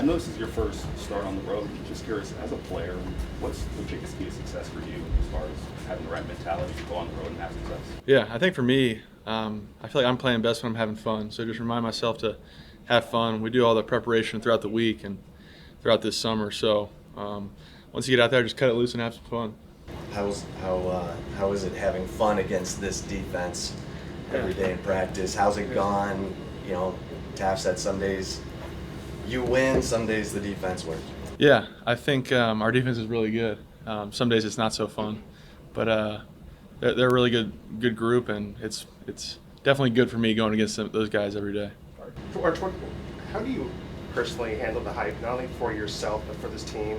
I know this is your first start on the road. I'm just curious, as a player, what's the biggest key to success for you as far as having the right mentality to go on the road and have success? Yeah, I think for me, I feel like I'm playing best when I'm having fun. So just remind myself to have fun. We do all the preparation throughout the week and throughout this summer. So once you get out there, just cut it loose and have some fun. How is it having fun against this defense every day in practice? How's it gone? You know, Taft said some days you win, some days the defense wins. Yeah, I think our defense is really good. Some days it's not so fun, but they're a really good group, and it's definitely good for me going against those guys every day. Arch, how do you personally handle the hype, not only for yourself but for this team,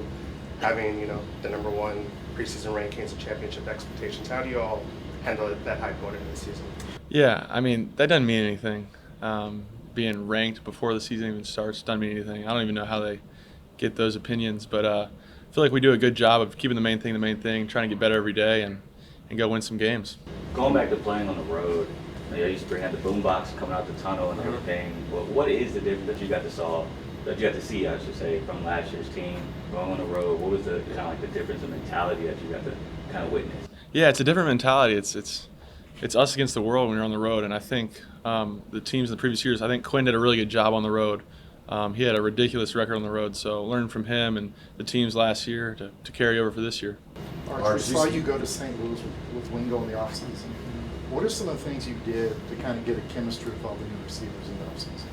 having the #1 preseason rankings and championship expectations? How do you all handle that hype going into the season? Yeah, I mean that doesn't mean anything. Being ranked before the season even starts doesn't mean anything. I don't even know how they get those opinions, but I feel like we do a good job of keeping the main thing, trying to get better every day and go win some games. Going back to playing on the road, I used to bring out the boombox coming out the tunnel and everything. What is the difference that you got to see, I should say, from last year's team going on the road? What was the kind of like the difference in mentality that you got to kind of witness? Yeah, it's a different mentality. It's us against the world when you're on the road, and I think the teams in the previous years, I think Quinn did a really good job on the road. He had a ridiculous record on the road, so learn from him and the teams last year to carry over for this year. Arch, we saw you go to St. Louis with Wingo in the offseason. What are some of the things you did to kind of get a chemistry with all the new receivers in the offseason?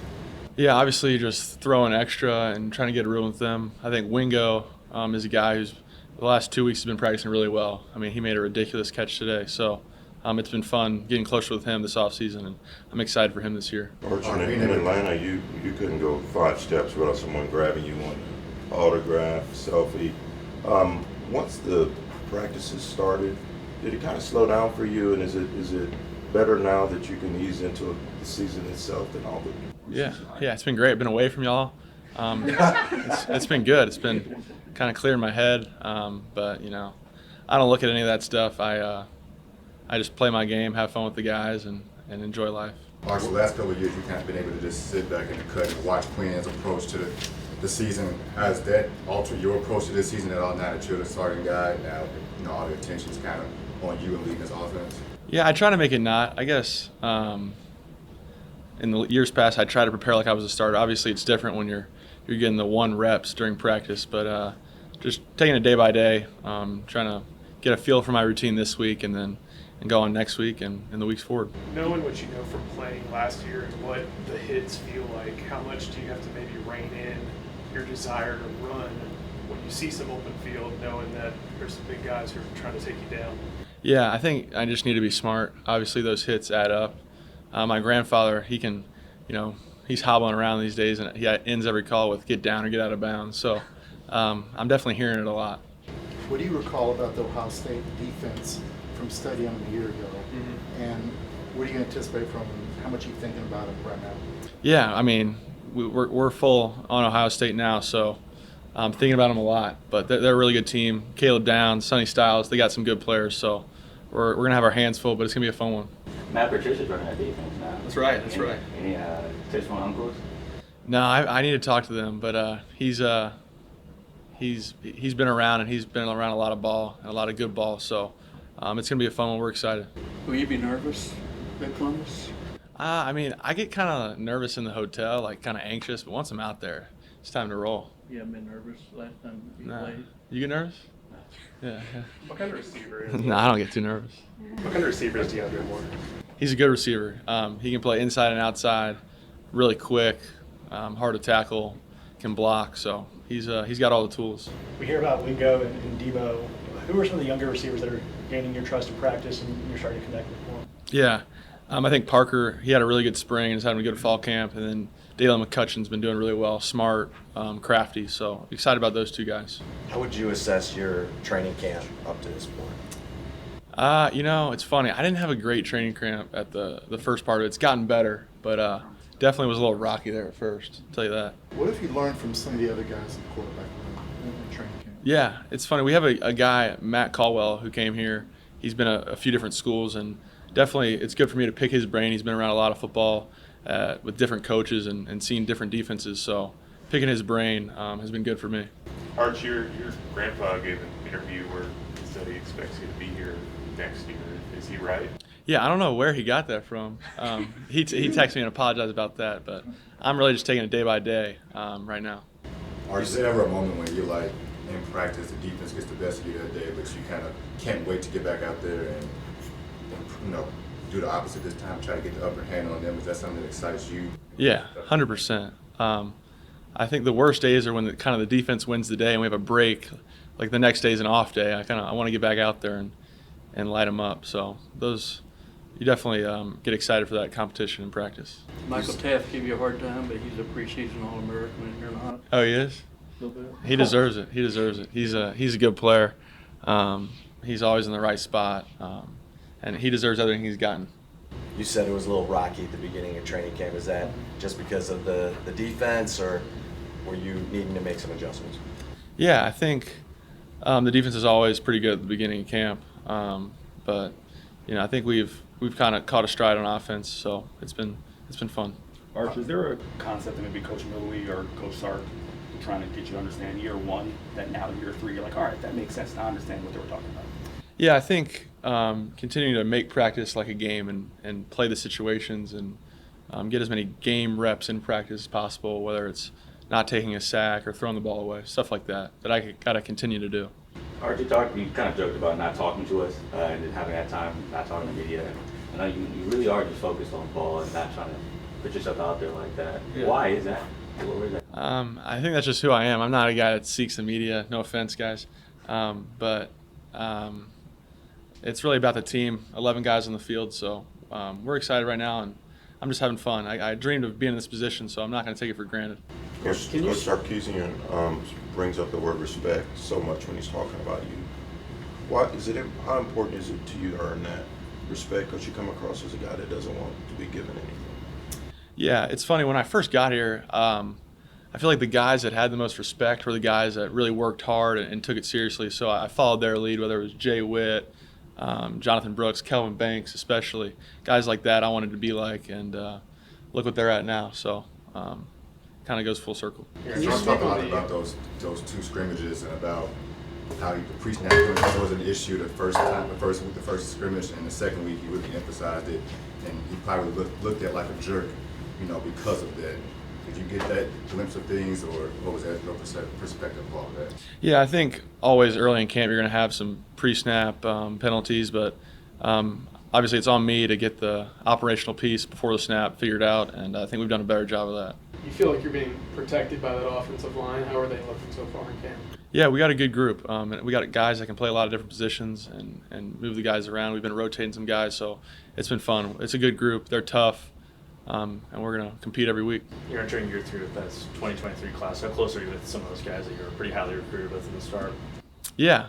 Yeah, obviously just throwing extra and trying to get a room with them. I think Wingo is a guy who's the last 2 weeks has been practicing really well. I mean, he made a ridiculous catch today, so it's been fun getting closer with him this offseason, and I'm excited for him this year. Archie, in Atlanta, you couldn't go 5 steps without someone grabbing you on autograph, selfie. Once the practices started, did it kind of slow down for you, and is it better now that you can ease into the season itself than all the Yeah, it's been great. I've been away from y'all. It's been good. It's been kind of clearing my head, but I don't look at any of that stuff. I just play my game, have fun with the guys, and enjoy life. Arch, the last couple of years, you kind of been able to just sit back in the cut and watch Quinn's approach to the season. Has that altered your approach to this season at all now that you're the starting guy? Now, all the attention's kind of on you and leading this offense? Yeah, I try to make it not. I guess in the years past, I try to prepare like I was a starter. Obviously, it's different when you're getting the 1 reps during practice, but just taking it day by day, trying to get a feel for my routine this week and go on next week and the weeks forward. Knowing what you know from playing last year and what the hits feel like, how much do you have to maybe rein in your desire to run when you see some open field, knowing that there's some big guys who are trying to take you down? Yeah, I think I just need to be smart. Obviously, those hits add up. My grandfather, he can, he's hobbling around these days, and he ends every call with "get down" or "get out of bounds." So I'm definitely hearing it a lot. What do you recall about the Ohio State defense from studying them a year ago? Mm-hmm. And what do you anticipate from them? How much are you thinking about them right now? Yeah, I mean, we're full on Ohio State now, so I'm thinking about them a lot. But they're a really good team. Caleb Downs, Sonny Styles, they got some good players, so we're going to have our hands full, but it's going to be a fun one. Matt Patricia's running that defense now. That's right. Any tips from uncles? No, I need to talk to them, but he's been around, and he's been around a lot of ball and a lot of good ball, so it's going to be a fun one. We're excited. Will you be nervous at Columbus? I mean, I get kind of nervous in the hotel, like kind of anxious, but once I'm out there, it's time to roll. You haven't been nervous last time you played? You get nervous? Yeah. What kind of receiver is No, I don't get too nervous. What kind of receiver is DeAndre Moore? He's a good receiver. He can play inside and outside, really quick, hard to tackle, can block, so he's got all the tools. We hear about Wingo and Debo. Who are some of the younger receivers that are gaining your trust in practice and you're starting to connect with more? Yeah, I think Parker, he had a really good spring and is having a good fall camp, and then Dalen McCutcheon's been doing really well, smart, crafty, so excited about those 2 guys. How would you assess your training camp up to this point? It's funny. I didn't have a great training camp at the first part of it. It's gotten better, but definitely was a little rocky there at first, I'll tell you that. What have you learned from some of the other guys in the quarterback room in training camp? Yeah, it's funny. We have a guy, Matt Caldwell, who came here. He's been a few different schools, and definitely it's good for me to pick his brain. He's been around a lot of football with different coaches and seen different defenses, so picking his brain has been good for me. Arch, your grandpa gave an interview where he said he expects you to be here next year. Is he right? Yeah, I don't know where he got that from. He texted me and apologized about that, but I'm really just taking it day by day right now. Arch, is there ever a moment when you're like in practice, the defense gets the best of you that day, but you kind of can't wait to get back out there and do the opposite this time, try to get the upper hand on them? Is that something that excites you? Yeah, 100%. I think the worst days are when the defense wins the day and we have a break. Like the next day is an off day. I want to get back out there and light them up. So you definitely get excited for that competition in practice. Michael Taft gave you a hard time, but he's a preseason All-American and you're not. Oh, he is? A little bit. He deserves it. He deserves it. He's a good player. He's always in the right spot, and he deserves everything he's gotten. You said it was a little rocky at the beginning of training camp. Is that just because of the defense, or were you needing to make some adjustments? Yeah, I think the defense is always pretty good at the beginning of camp, but I think we've kind of caught a stride on offense, so it's been fun. Arch, is there a concept that maybe Coach Millie or Coach Sark trying to get you to understand year one that now year three you're like, all right, that makes sense to understand what they were talking about? Yeah, I think continuing to make practice like a game and play the situations and get as many game reps in practice as possible, whether it's not taking a sack or throwing the ball away, stuff like that I got to continue to do. Archie, you kind of joked about not talking to us and having that time, not talking to media. I know you really are just focused on ball and not trying to put yourself out there like that. Yeah. Why is that? What is that? I think that's just who I am. I'm not a guy that seeks the media. No offense, guys. But it's really about the team, 11 guys on the field. So we're excited right now, and I'm just having fun. I dreamed of being in this position, so I'm not going to take it for granted. Coach Sarkisian brings up the word respect so much when he's talking about you. How important is it to you to earn that respect? Because you come across as a guy that doesn't want to be given anything. Yeah, it's funny. When I first got here, I feel like the guys that had the most respect were the guys that really worked hard and took it seriously. So I followed their lead, whether it was Jay Witt, Jonathan Brooks, Kelvin Banks especially. Guys like that I wanted to be like, and look what they're at now. So kind of goes full circle. Can you talk a lot about those two scrimmages and about how the pre-snap was an issue the first scrimmage, and the second week he really emphasized it, and he probably looked at like a jerk, because of that. Did you get that glimpse of things, or what was that your perspective of all of that? Yeah, I think always early in camp you're going to have some pre-snap penalties, but obviously it's on me to get the operational piece before the snap figured out, and I think we've done a better job of that. You feel like you're being protected by that offensive line. How are they looking so far in camp? Yeah, we got a good group. And we got guys that can play a lot of different positions and move the guys around. We've been rotating some guys, so it's been fun. It's a good group. They're tough, and we're going to compete every week. You're entering year 3 with that 2023 class. How close are you with some of those guys that you were pretty highly recruited with in the start? Yeah,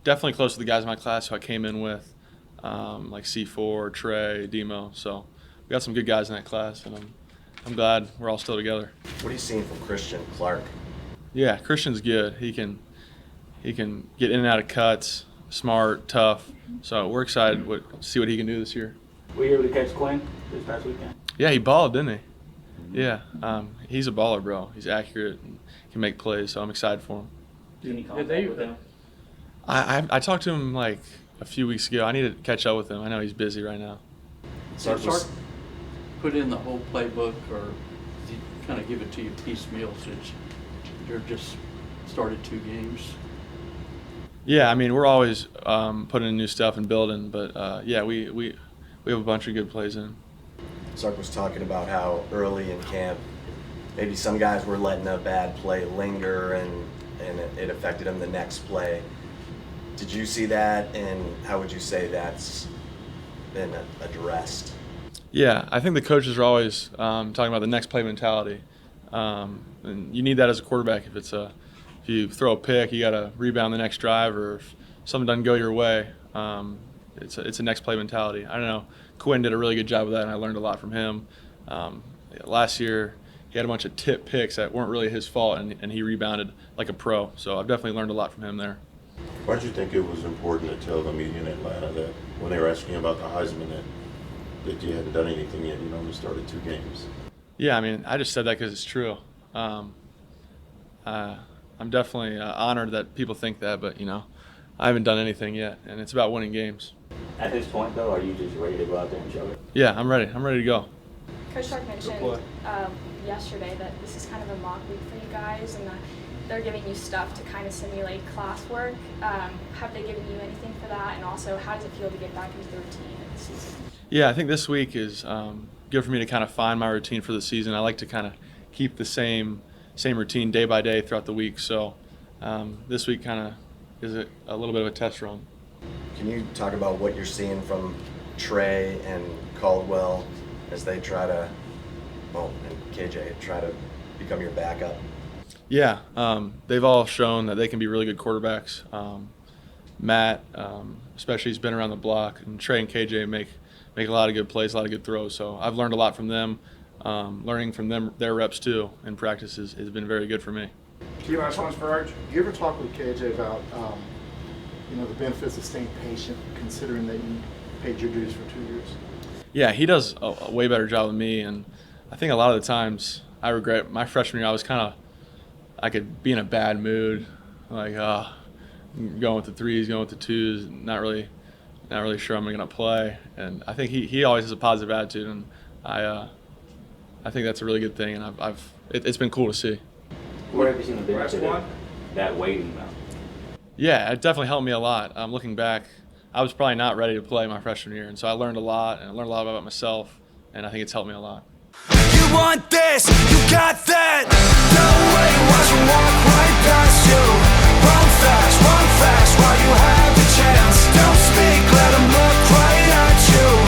definitely close to the guys in my class who I came in with, like C4, Trey, Demo. So we got some good guys in that class, and I'm glad we're all still together. What are you seeing from Christian Clark? Yeah, Christian's good. He can get in and out of cuts, smart, tough. So we're excited to see what he can do this year. Were you able to catch Quinn this past weekend? Yeah, he balled, didn't he? Yeah, he's a baller, bro. He's accurate and can make plays, so I'm excited for him. Any contact with him? I talked to him like a few weeks ago. I need to catch up with him. I know he's busy right now. Did Sark put in the whole playbook, or did he kind of give it to you piecemeal since you're just started 2 games? Yeah, I mean, we're always putting in new stuff and building, but yeah, we have a bunch of good plays in. Sark was talking about how early in camp, maybe some guys were letting a bad play linger and it affected them the next play. Did you see that, and how would you say that's been addressed? Yeah, I think the coaches are always talking about the next play mentality, and you need that as a quarterback. If you throw a pick, you got to rebound the next drive, or if something doesn't go your way, it's a next play mentality. I don't know. Quinn did a really good job of that, and I learned a lot from him. Last year, he had a bunch of tip picks that weren't really his fault, and he rebounded like a pro. So I've definitely learned a lot from him there. Why did you think it was important to tell the media in Atlanta that when they were asking about the Heisman that you hadn't done anything yet? You only started 2 games. Yeah, I mean, I just said that because it's true. I'm definitely honored that people think that, but I haven't done anything yet, and it's about winning games. At this point, though, are you just ready to go out there and show it? Yeah, I'm ready. I'm ready to go. Coach Stark mentioned yesterday that this is kind of a mock week for you guys, and that they're giving you stuff to kind of simulate classwork. Have they given you anything for that? And also, how does it feel to get back into the routine of the season? Yeah, I think this week is good for me to kind of find my routine for the season. I like to kind of keep the same routine day by day throughout the week. So this week kind of is a little bit of a test run. Can you talk about what you're seeing from Trey and Caldwell as they try to, and KJ, try to become your backup? Yeah, they've all shown that they can be really good quarterbacks. Matt, especially, he's been around the block, and Trey and KJ make a lot of good plays, a lot of good throws. So I've learned a lot from them. Learning from them, their reps too, in practice has been very good for me. Do last ones for Arch. Do you ever talk with KJ about the benefits of staying patient, considering that you paid your dues for 2 years? Yeah, he does a way better job than me, and I think a lot of the times I regret my freshman year. I could be in a bad mood, like going with the threes, going with the twos, not really sure I'm going to play. And I think he always has a positive attitude, and I think that's a really good thing, and it's been cool to see. Where have you seen the benefit of that waiting now? Yeah, it definitely helped me a lot. Looking back, I was probably not ready to play my freshman year, and so I learned a lot, and I learned a lot about myself, and I think it's helped me a lot. You want this, you got that. No way, watch them walk right past you. Run fast while you have the chance. Don't speak, let them look right at you.